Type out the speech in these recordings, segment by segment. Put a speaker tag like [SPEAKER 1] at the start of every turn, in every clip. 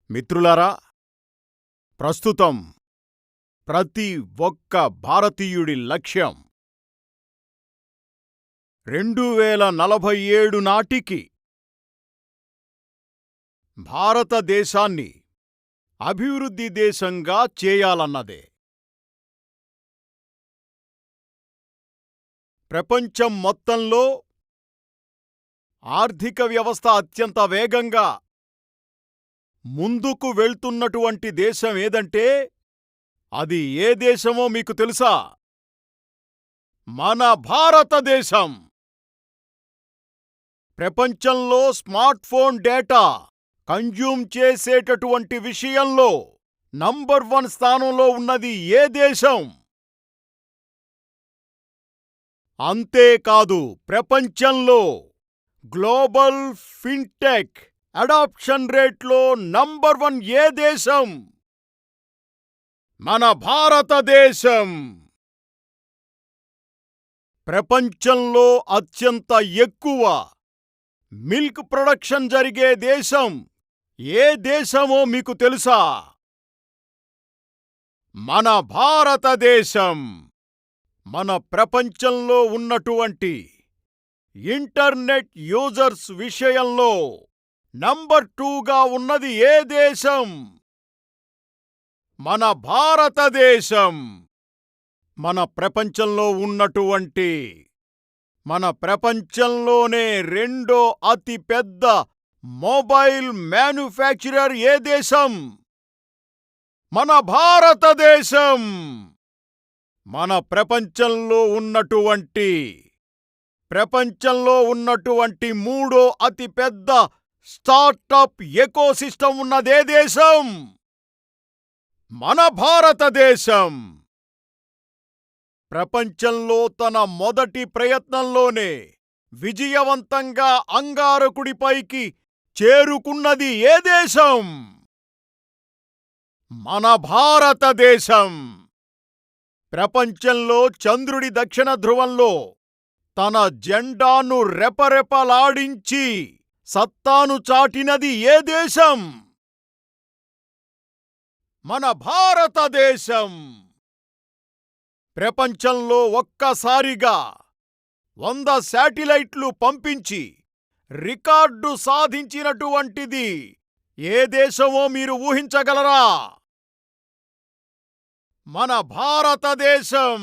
[SPEAKER 1] మిత్రులారా, ప్రస్తుతం ప్రతి ఒక్క భారతీయుడి లక్ష్యం 2047 నాటికి భారతదేశాన్ని అభివృద్ధి దేశంగా చేయాలన్నదే. ప్రపంచం మొత్తంలో ఆర్థిక వ్యవస్థ అత్యంత వేగంగా ముందుకు వెళ్తున్నటువంటి దేశం ఏదంటే అది ఏ దేశమో మీకు తెలుసా? మన భారతదేశం. ప్రపంచంలో స్మార్ట్ ఫోన్ డేటా కన్జ్యూమ్ చేసేటటువంటి విషయంలో నంబర్ 1 స్థానంలో ఉన్నది ఏ దేశం? అంతేకాదు, ప్రపంచంలో గ్లోబల్ ఫిన్టెక్ అడాప్షన్ రేట్లో నంబర్ 1 ఏ దేశం? మన భారతదేశం. ప్రపంచంలో అత్యంత ఎక్కువ మిల్క్ ప్రొడక్షన్ జరిగే దేశం ఏ దేశమో మీకు తెలుసా? మన భారతదేశం. మన ప్రపంచంలో ఉన్నటువంటి ఇంటర్నెట్ యూజర్స్ విషయంలో నంబర్ 2గా ఉన్నది ఏ దేశం? మన భారతదేశం. మన ప్రపంచంలో ఉన్నటువంటి మన ప్రపంచంలోనే రెండో అతి పెద్ద మొబైల్ మ్యానుఫ్యాక్చరర్ ఏ దేశం? మన భారతదేశం. మన ప్రపంచంలో ఉన్నటువంటి మూడో అతి పెద్ద స్టార్టప్ ఎకోసిస్టమ్ ఉన్నదే దేశం? మన భారతదేశం. ప్రపంచంలో తన మొదటి ప్రయత్నంలోనే విజయవంతంగా అంగారకుడిపైకి చేరుకున్నది ఏ దేశం? మన భారతదేశం. ప్రపంచంలో చంద్రుడి దక్షిణ ధ్రువంలో తన జెండాను రెపరెపలాడించి సత్తాను చాటినది ఏ దేశం? మన భారతదేశం. ప్రపంచంలో ఒక్కసారిగా 100 శాటిలైట్లు పంపించి రికార్డు సాధించినటువంటిది ఏ దేశమో మీరు ఊహించగలరా? మన భారతదేశం.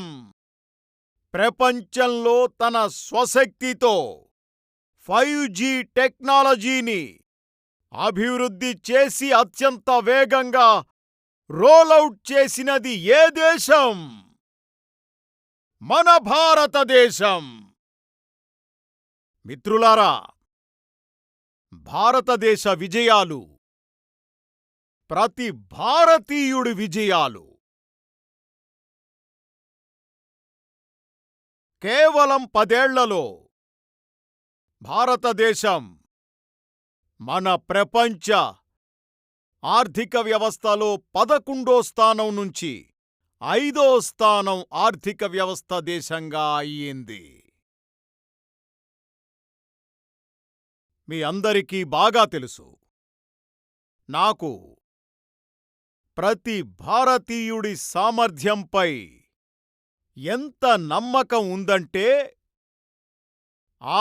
[SPEAKER 1] ప్రపంచంలో తన స్వశక్తితో 5G టెక్నాలజీని అభివృద్ధి చేసి అత్యంత వేగంగా రోలౌట్ చేసినది ఏ దేశం? మన భారతదేశం. మిత్రులారా, భారతదేశ విజయాలు ప్రతి భారతీయుడి విజయాలు. కేవలం 10 ఏళ్లలో భారతదేశం మన ప్రపంచ ఆర్థిక వ్యవస్థలో 11వ స్థానం నుంచి 5వ స్థానం ఆర్థిక వ్యవస్థ దేశంగా అయ్యింది. మీ అందరికీ బాగా తెలుసు, నాకు ప్రతి భారతీయుడి సామర్థ్యంపై ఎంత నమ్మకం ఉందంటే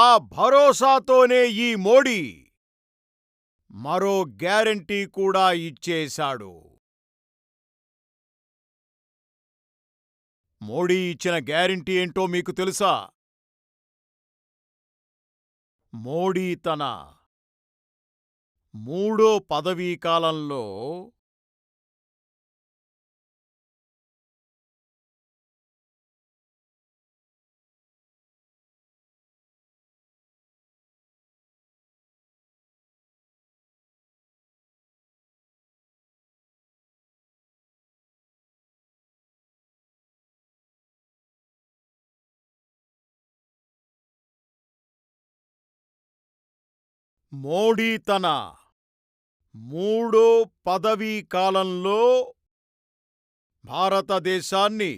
[SPEAKER 1] ఆ భరోసాతోనే ఈ మోడీ మరో గ్యారంటీ కూడా ఇచ్చేశాడు. మోడీ ఇచ్చిన గ్యారంటీ ఏంటో మీకు తెలుసా? మోడీ తన 3వ పదవీకాలంలో మోడీ తన 3వ పదవీకాలంలో భారతదేశాన్ని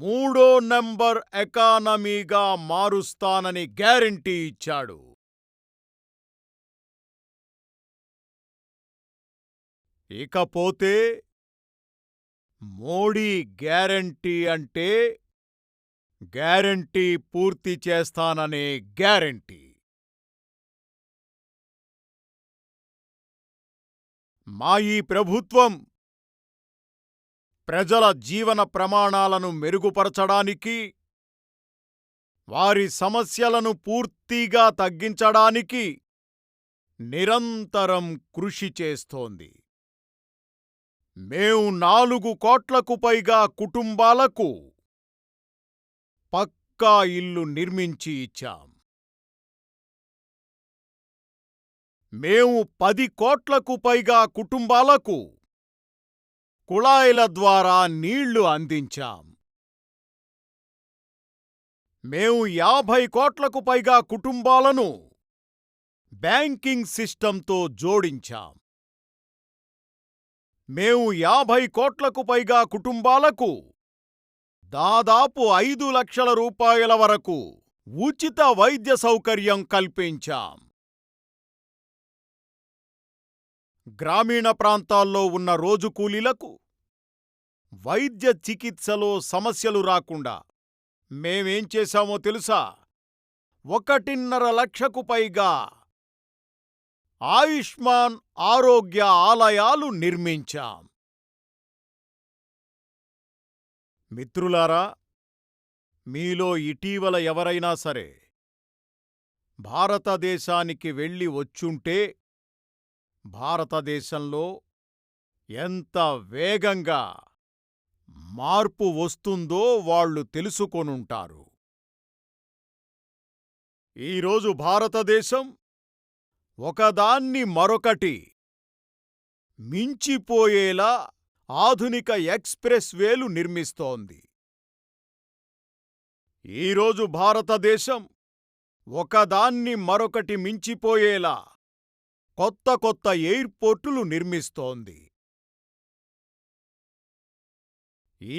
[SPEAKER 1] 3వ నంబర్ ఎకానమీగా మారుస్తానని గ్యారంటీ ఇచ్చాడు. ఇకపోతే మోడీ గ్యారంటీ అంటే గ్యారంటీ పూర్తి చేస్తాననే గ్యారంటీ. మా ఈ ప్రభుత్వం ప్రజల జీవన ప్రమాణాలను మెరుగుపరచడానికి, వారి సమస్యలను పూర్తిగా తగ్గించడానికి నిరంతరం కృషి చేస్తోంది. మేము 4 కోట్లకు పైగా కుటుంబాలకు పక్కా ఇల్లు నిర్మించి ఇచ్చాం. మేము 10 కోట్లకు పైగా కుటుంబాలకు కుళాయిల ద్వారా నీళ్లు అందించాం. మేము 50 కోట్లకు పైగా కుటుంబాలను బ్యాంకింగ్ సిస్టంతో జోడించాం. మేము 50 కోట్లకు పైగా కుటుంబాలకు దాదాపు 5 లక్షల రూపాయల వరకు ఉచిత వైద్య సౌకర్యం కల్పించాం. గ్రామీణ ప్రాంతాల్లో ఉన్న రోజు కూలీలకు వైద్య చికిత్సలో సమస్యలు రాకుండా మేమేం చేశామో తెలుసా? 1.5 లక్షకు పైగా ఆయుష్మాన్ ఆరోగ్య ఆలయాలు నిర్మించాం. మిత్రులారా, మీలో ఇటీవల ఎవరైనా సరే భారతదేశానికి వెళ్ళి వచ్చుంటే భారతదేశంలో ఎంత వేగంగా మార్పు వస్తుందో వాళ్ళు తెలుసుకొనుంటారు. ఈరోజు భారతదేశం ఒకదాన్ని మరొకటి మించిపోయేలా ఆధునిక ఎక్స్‌ప్రెస్ వేలు నిర్మిస్తోంది. ఈరోజు భారతదేశం ఒకదాన్ని మరొకటి మించిపోయేలా కొత్త కొత్త ఎయిర్‌పోర్టులు నిర్మిస్తోంది.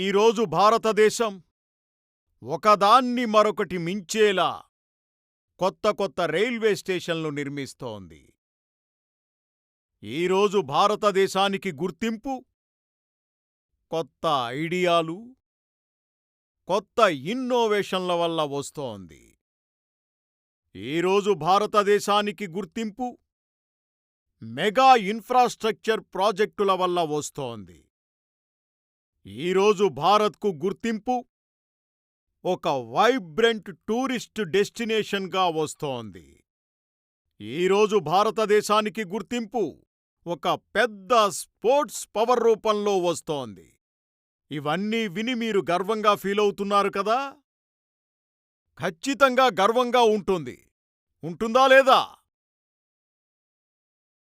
[SPEAKER 1] ఈరోజు భారతదేశం ఒకదాన్ని మరొకటి మించేలా కొత్త కొత్త రైల్వే స్టేషన్లు నిర్మిస్తోంది. ఈరోజు భారతదేశానికి గుర్తింపు కొత్త ఐడియాలు, కొత్త ఇన్నోవేషన్ల వల్ల వస్తోంది. ఈరోజు భారతదేశానికి గుర్తింపు మెగా ఇన్ఫ్రాస్ట్రక్చర్ ప్రాజెక్టుల వల్ల వస్తోంది. ఈరోజు భారత్కు గుర్తింపు ఒక వైబ్రెంట్ టూరిస్ట్ డెస్టినేషన్గా వస్తోంది. ఈరోజు భారతదేశానికి గుర్తింపు ఒక పెద్ద స్పోర్ట్స్ పవర్ రూపంలో వస్తోంది. ఇవన్నీ విని మీరు గర్వంగా ఫీలవుతున్నారు కదా? ఖచ్చితంగా గర్వంగా ఉంటుంది. ఉంటుందా లేదా?